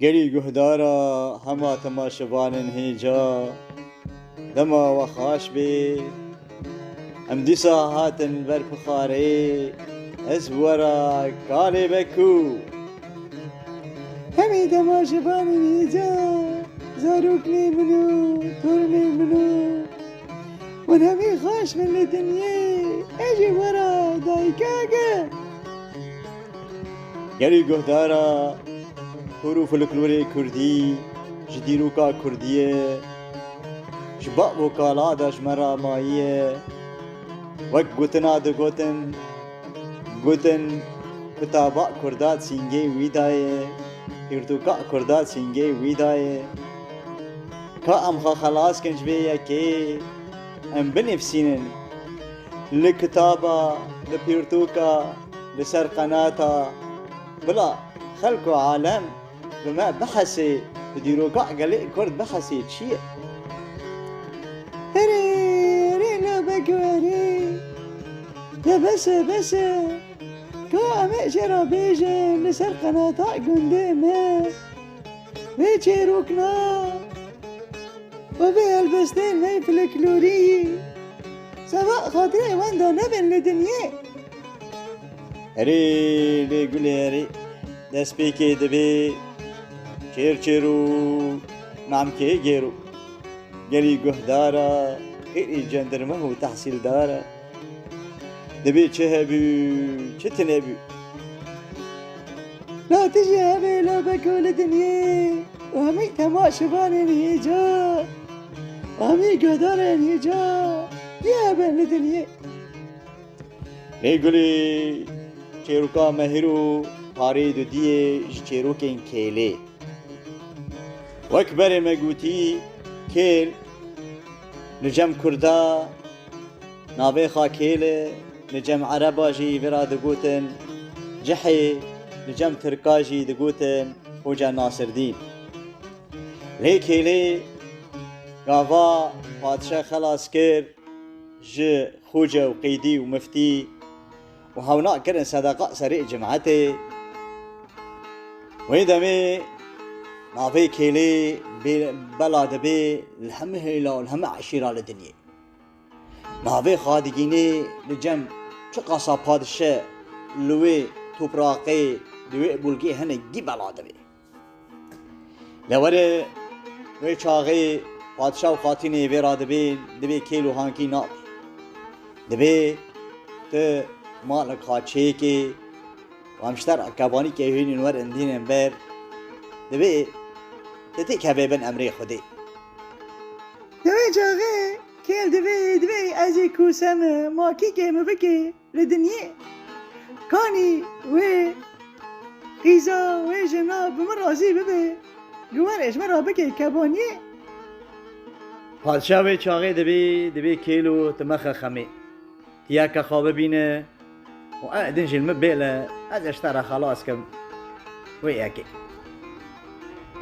گلی گهدارا هما تماشوان هیجا دما و خاش بی ام دیسا هاتن بر پخاری از ورا کالی بکو همی تماشوان هیجا زاروکنی منو تورنی منو و همی خاش من الدنيا اجي ورا دايكاكا گلی گهدارا حروف الکلوری کردی جدیروکا کردیه جبا وکالا داش مرا ماییه وک گوتنا دو گوتن کتابا کردات سینگی ویدایه پیرتوکا کردات سینگی ویدایه کا ام خلاص کنج بی یکی ام بنفسینن لکتابا لپیرتوکا لسر قناتا بلا خلق عالم بما بحثي بديرو قاع قال كرد بحثي شيء هري لا بقوري يا بس كا مأجرة بيجي لسر قناة قندمة بيجي ركنا وبيها البستين ما في الكلوري سواء خاطري واندا نبن لدنيا هري لي قولي هري دست پیکی دبی چیرو نام که گیرو گلی گهدارا خیلی جندرمه و تحصیل دارا دبی چه هبی چه تنبی لا تجي هبي لا بكل دنيا وهمي تماشفان هيجا وهمي قدر هيجا يا بن الدنيا يقولي چیروکا مهرو پاره دو دیه چیروکین کیله وکبر مگوتی کیل نجم کردا ناوی خا کیله نجم عربا جی ورا دگوتن جحی نجم ترکا جی دگوتن خوجا ناصر دین لی کیله گاوا پادشاه خلاص کر ج خوجا و قیدی و مفتی و هونا کرن صدقاء سریع جماعته ويدمي نافي كيلي بلاد بي الهم هيلا والهم عشيرة للدنيا نافي خادقيني لجم شقصا بادشة لوي توبراقي لوي بولقي هنا جي بلاد بي لوري وي چاغي بادشة وخاتيني ويراد بي دبي كيلو هانكي نابي دبي ت مالك خاتشيكي وامشتر كاباني كيهين نور اندين بير دبي تتي كابيبن امري خدي دبي جاغي كيل دبي ازي كوسم ماكي كيم بكي لدنيا كاني وي قيزا وي جناب مرازي ببي جوارش مرا بكي كاباني پادشاه وی چاغي دبي كيلو تمخ خمي تياكا خواب بينه وأدنج المبيلة أز اشترى خلاص كم وياكي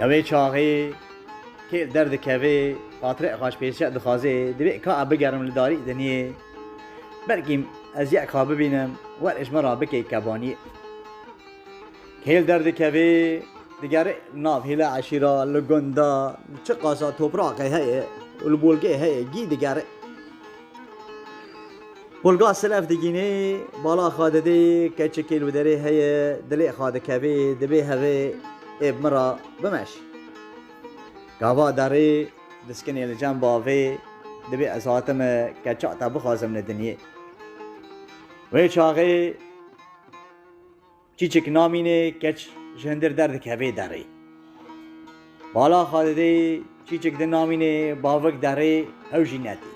يوي چاغي كيل درد كوي خاطر خاش بيشا دخازي دبي كا بقرم لداري دنيا بركيم ازياء خواب بينم ورش مرا بكي كاباني كيل درد كوي دقاري ناف هلا عشيرة لقندا چقاسا توبراقي هاي والبولقي هاي جي دقاري بولگا سلف دیگینه بالا خاده دی که چکیل و داره هی دلی خاده کبی دبی هوی اب مرا بمش گاوا داره دسکنی لجن باوی دبی ازاتم که چاعتا بخوازم ندنیه وی چاقی چیچک نامینه که جهندر درد کبی داره بالا خاده دی چیچک دی نامینه باوک داره هوجی ندی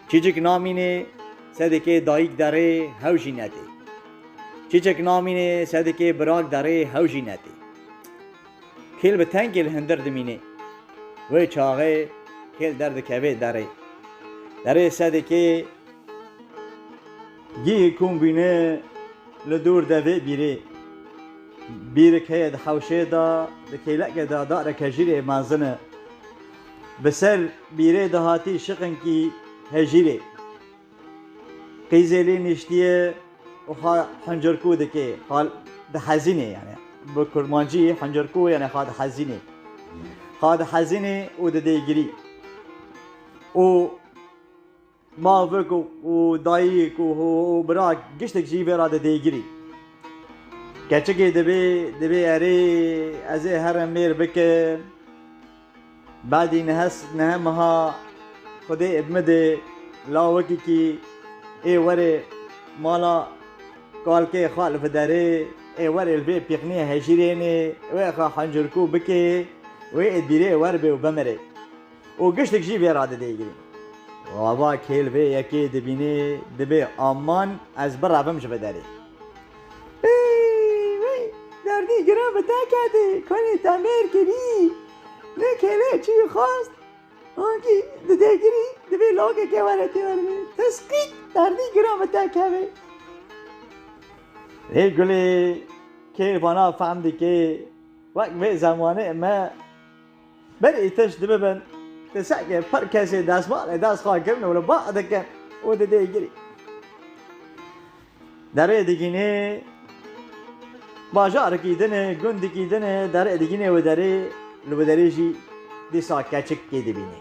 چیچک نامینه صدقه دایک داره هوجی نده چیچک نامینه صدقه براک داره هوجی نده کل به تنگل هندر دمینه و چاقه کل درد کبه داره صدقه گیه کن بینه لدور دوه بیره که حوشه دا دکیلک دا داره کجیره منزنه بسر بیره دهاتی شقن کی هجیره قیزلی نشتیه و حنجر کوده که حال ده حزینه یعنی بكرمانجي حنجركو يعني خاد حزيني خاد حزيني ودديجري و مافك ودايك وبراك قشتك جيبي راد ديجري كاتشكي دبي اري ازي هرم مير بك بعدي نهمها خدي ابمدي لا وكيكي اي وري مالا قال كي خالف داري اي وري البي بيقنيه هجيريني ويخا حنجركو بكي ويدبيري وربي وبمري وقشتك جيبي راد ديجري وابا كيل في يكي دبيني دبي امان از برا بمش بداري وي دردي جرام بتاكاتي كوني تعمير كري لكي چي خواست آنكي دديجري دبي لوكي كي ورتي ورمي تسقيت دردي جرام بتاكاتي ايه قولي كي فانا فهمدي كي وقت في زمانه ما بدي تش دببن تساقي پر کسی دست مال دست خواه کردن ولی بعد کن او ده گیری داره دیگینه باجار کیدنه گند کیدنه داره دیگینه و داره لبدری جی دیسا کچک کی دبینه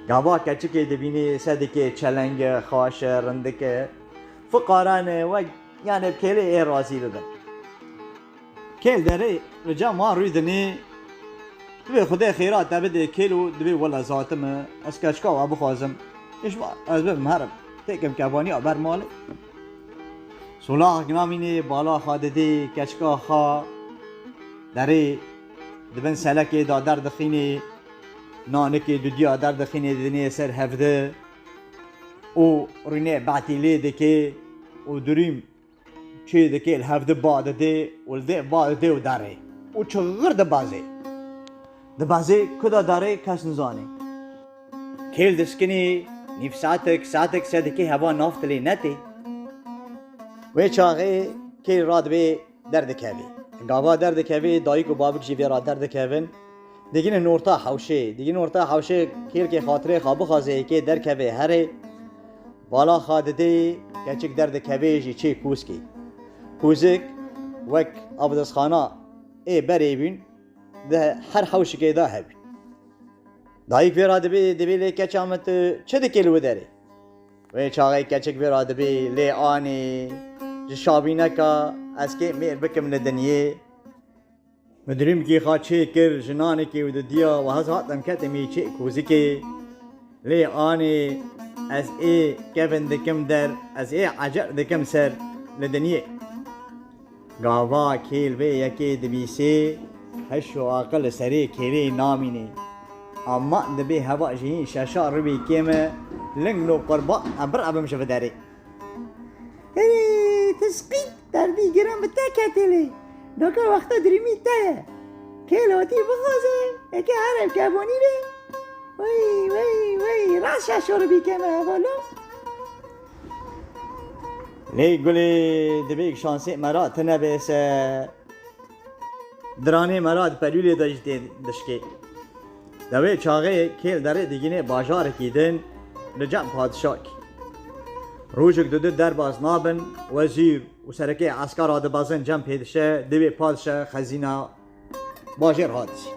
گاوا کچک کی دبینه صدقه چلنگ خواش رندک فقرانه و یعنی کلی ای رازی ببن کل داره رجا ما روی دنی دبي خدای خیرات دبی کیلو دبی ولا ذاتم اسکچکا و ابو خازم ايش از بهم هرب تکم کبانی ابر مال سولاخ نامینه بالا خاددی کچکا خا دری دبن سلکی دادر دخینی نانکی دودیا در دخینی دنی سر هفده او رینه بعتیلی دکی او دریم چه دکی الهفده بعد ده ولده بعد ده و داره او چغر دبازه دبازه کدا داره کس نزانه کل دسکنی نیف ساعتک صدقی هوا نافتلی نتی و چاقه کل راد به درد کهوی گاوا درد کهوی دایک و بابک جیوی را درد کهون دیگه نورتا حوشه کل که خاطره خواب خوازه که در کهوی هره بالا خادده کچک درد کهوی جی چه کوسکی کوزک وک آبدس خانا ای بری بین ده هر حوش که دا هبی دایک ویرا دبی لی کچامت چه دکیلو داره و چاقه کچک ویرا دبی لی آنی جشابینه که از که میر بکم ندنیه مدریم کی خواه چه کر جنانه که ود دیا و هز هاتم کتمی چه کوزی که لی آنی از ای کفن دکم در از ای عجر دکم سر ندنیه گاوا کیل و یکی دبیسه هشو عقل سری کلی نامینه اما دبی هوا جهین شاشا ربی کیمه لنگ نو قربا ابر ابم شفه داری تسقیت دردی گرم بتاکتلی دوکا وقتا دریمی تایه کلوتی بخوزه اکی حرف کبونی بی وی راست شاشا ربی کیمه هوا لی گلی دبیک شانسی مرا تنبیسه درانه مراد پلولی دشکی دوی چاقه کل داره دیگینه باجار کیدن لجم پادشاک روزک دو در باز نابن وزیر و سرکه عسکر آده بازن جم پیدشه دوی پادشاه خزینه باجر حادثی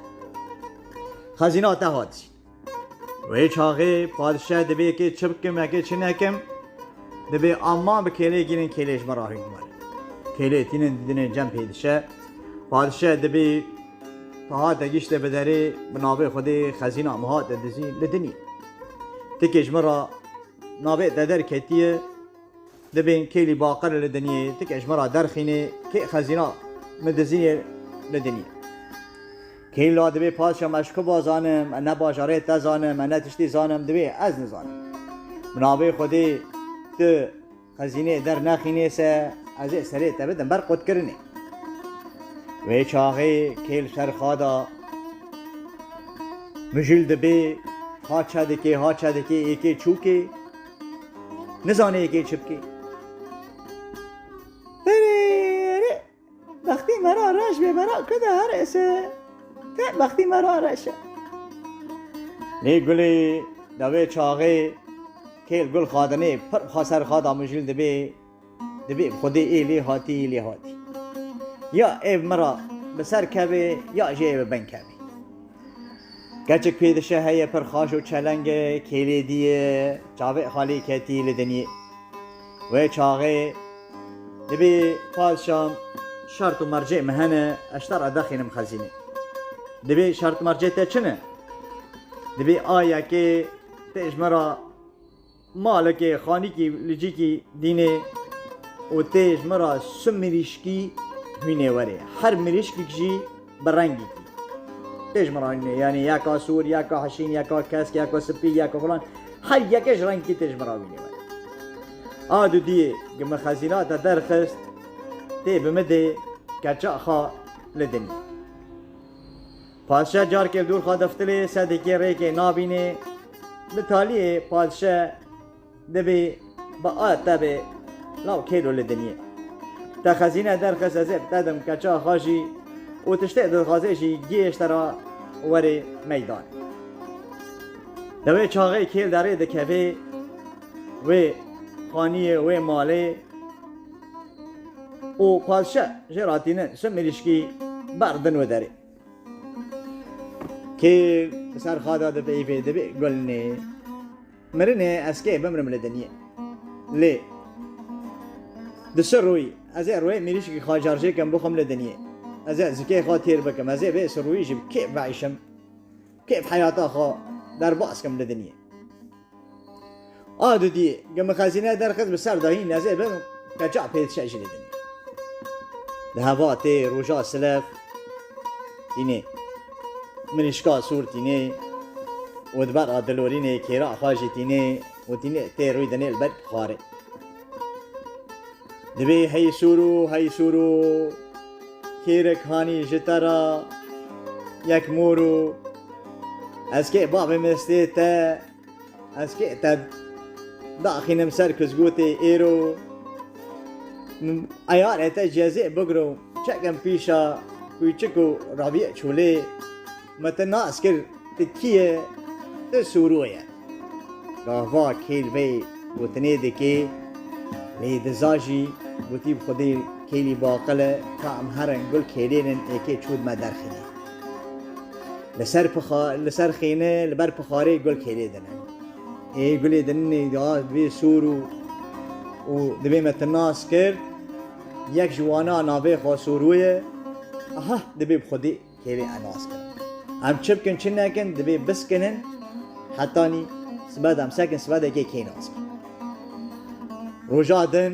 خزینه تا حادثی وی چاقه پادشاه دوی که چبکم اگه چه نکم دوی اما به کلی گیرن کلیش مراهی نماره کلی تینن دیدن جم پیدشه پادشاه دبی تهات گشت بدری بنابه خودی خزینه مهات دزی لدنی تکیش مرا نابه ددر کتیه دبین کلی باقر لدنیه تکیش مرا درخینه که خزینه مدزی لدنیه کلی دبی پادشاه مشکو بازانم انا باجاره تزانم انا تشتی زانم دبی از نزانم بنابه خودی تو خزینه در نخینه سه از سری تبدن بر قد کرنه و چاقه کل سرخادا مجل دبی هاچه دکی ایکی چوکی نزانه ایکی چپکی اره وقتی مرا راش به مرا کده هرسه وقتی مرا راشه لی گلی دوی چاقه کل گل خادنه پر خاسر خادا مجل دبی خودی ای لی هاتی یا ایب مرا بسر کبه یا جیب بن کبه گچک پیدشه هی پر خاش و چلنگ کلی دیه چاوه خالی کتی لدنی و چاقه دبی پادشام شرط و مرجع مهنه اشتر ادخینم خزینه دبی شرط مرجع تا چنه دبی آیا که تیج مرا مالک خانی کی لجی کی دینه و تیج مرا سم مریشکی هینه وره هر مریشکی کجی برنگی کی تیج مرا هینه یعنی یکا سور یکا حشین یکا کسک یکا سپی یکا فلان هر یکش رنگ کی تیج مرا هینه وره آدو دیه گم خزینات درخست تی بمده کچا خا لدنی پادشاه جار که دور خوا دفتله صدقی ری که نابینه بتالیه پادشاه دبی با آت تبه لاو کیلو لدنیه تا خزینه درخست از ابتدم کچا خاشی و تشته درخوازشی گیش ترا وره میدان دوی چاقه کیل داره دکبه و خانیه و ماله و پادشاه جراتینه سمریشکی بردن و داره که سر خادا دبی به دبی گلنه مرنه اسکه بمرم لدنیه لی دسر روی از روی میریشکی خاجارجه کم بخم لدنیه از زکی خاطر بکم از به سرویش کیف بعیشم کیف حیاتا خا در باس کم لدنیه آدو دی گم خزینه درخت به سر داهی نزه بم کجا پیدا شش لدنیه دهوات روجا سلف دینه منشکا سور تینه و دبر آدلورینه کیرا خواجی تینه و تینه تی روی دنه البرد خاره دبی هی سورو کیرک هانی جترا یک مورو از که باب مسته تا از که تا داخلم سر کزگوت ایرو ایار اتا جزء بگرو چکم پیشا کوچکو رابیع چوله متنا اسکر تکیه تسورویه گاوا کیل بی بوتنه دکی لید زاجی بوتیب خودی کیلی باقله کام هرن گل کیلینن اکی چود ما درخنه لسر خینه لبر پخاره گل کیلی دنن ای گلی دننی دا بی سورو و دبی متنا اسکر یک جوانا ناوه خوا سورویه آها دبی بخودی کیلی اناس کرد هم چپ کن چن نکن دبی بس کنن حتی نی سباد هم سکن سباد اکی کی ناس کن روژا دن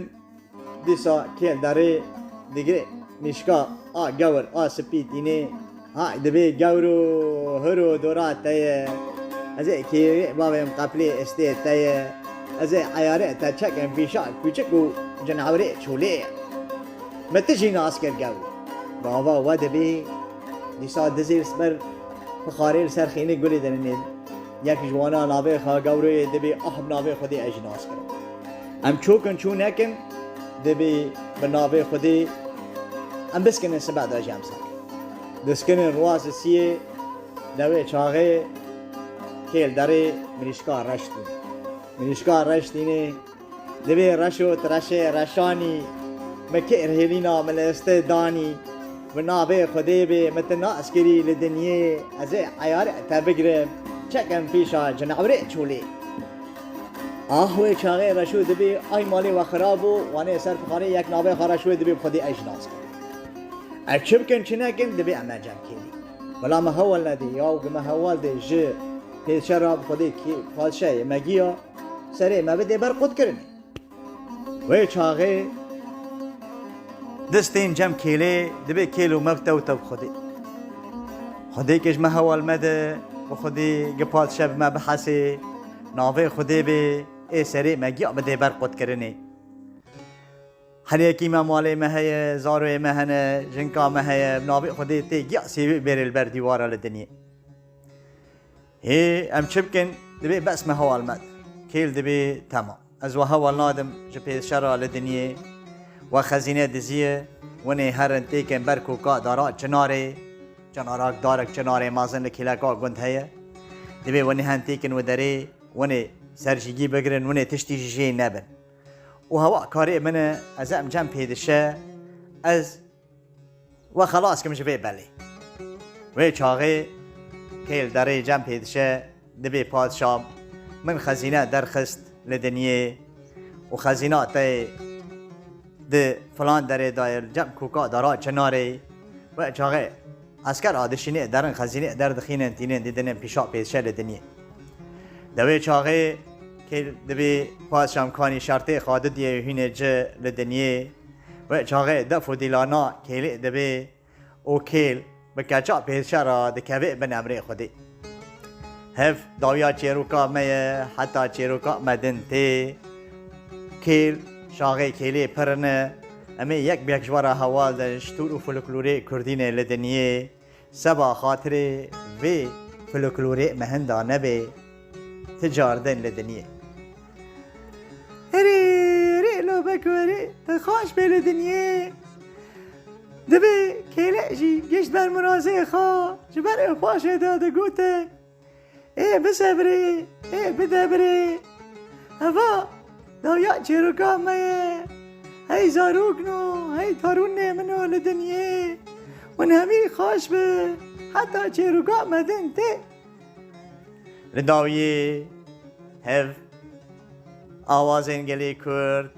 دیسا کیل داره دیگره نشکا گور سپید اینه دبی گورو هرو دورات تایه از کی بابم قبلی استی تایه از عیاره تا چکن پیشا کوچکو جناوره چوله متجی ناس کرد گور بابا و دبی دیسا دزیر سبر بخاری سرخینه گلی دنید یک جوانا نابه خواه گوره دبی احب نابه خودی اجناس کرد ام چوکن چون نکن دبی به نابه خودی ام بسکنن سبع دا جام ساک دسکنن رواز سیه دوی چاقه کیل داره منشکا رشتینه دبی رشو ترشه رشانی مکر هلینا ملسته دانی و نابه خودی به متنا اسکری لدنیه از عیار تا بگرم چکم پیشا جناوره چولی آهوی چاقه رشو دبی آی مالی و خرابو وانه سر بخاره یک نابه خارشوی دبی خودی اجناس کن اکشب کن چنه کن دبی اما جم کلی ولا محول ندی یا محول دی جه پیش شراب خودی کی پادشه مگیا سره ما بده برقود کرنی و چاقه دستین جم کیله دبی کیلو مبتو تب خودی کش محول مده و خودی گپاد شب ما بحثی ناوه خودی به ای سری مگیا بده برقود کرنی هر یکی مالی مهیه زاروی مهنه جنکا مهیه ناوه خودی تی گیا سی بیرل بر دیوارا لدنیه هی ام چبکن دبی بس محول مد کیل دبی تمام از وحول نادم جپی شرا لدنیه و خزینه دزیه ونی هرن تیکن برکو کا دارا جناراک دارک جناره مازن لکیلکا گند هیا دبی ونی هن تیکن و داره ونی سرجیگی بگرن ونی تشتی جی نبن و هوا کاری منه از ام جم پیدشه از و خلاص کمش به بله و چاقه کل داره جمع پیدشه دبی پادشام من خزینه درخست لدنیه و خزینه تای ده فلان داره دایر جمع کوکا دارا چناره و چاقه اسکر آدشینه درن خزینه در دخینن تینن دیدنن پیشا پیدشه لدنیه دوی چاقه که دبی پادشام کانی شرطه خاده دیه هینه جه لدنیه و چاقه دفو دیلانا کلی دبی او کل بکچا پیدشه را دکوه بن امره خودی هف داویا چیروکا میه حتی چیروکا مدن تی کل شاقه کلی پرنه امی یک بیکجوارا حوال دشتور و فلکلوری کردین لدنیه سبا خاطره و فلکلوری مهنده نبه تجاردن لدنیه هری لو بکوری تخاش به لدنیه دبی کلی جی گشت بر مرازه خواه جبر پاشه داده گوته بسبری بدبری هوا داویا چیروکا میه هی زاروکنو هی تارون منو لدنیه ون همی خوش به حتی چیروکا مدن تی لداویه هف آوازین گلی کرد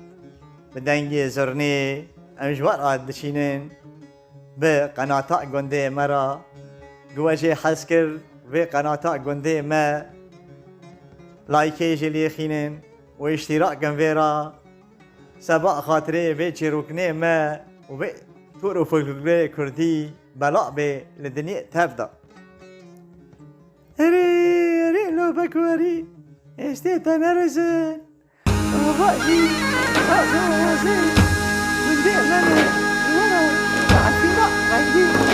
به دنگی زرنی امجوار آد دشینن به قناطا گنده مرا گوشه حس کرد به قناطا گنده ما لایکی جلی خینن و اشتراک گنویرا سبا خاطره به چیروکنه ما و به طور و فلکلوری کردی بلا به لدنی تفدا اری لو بکوری استی تنرزن آباشی آزازی گنده منه وانا عفینا غنگی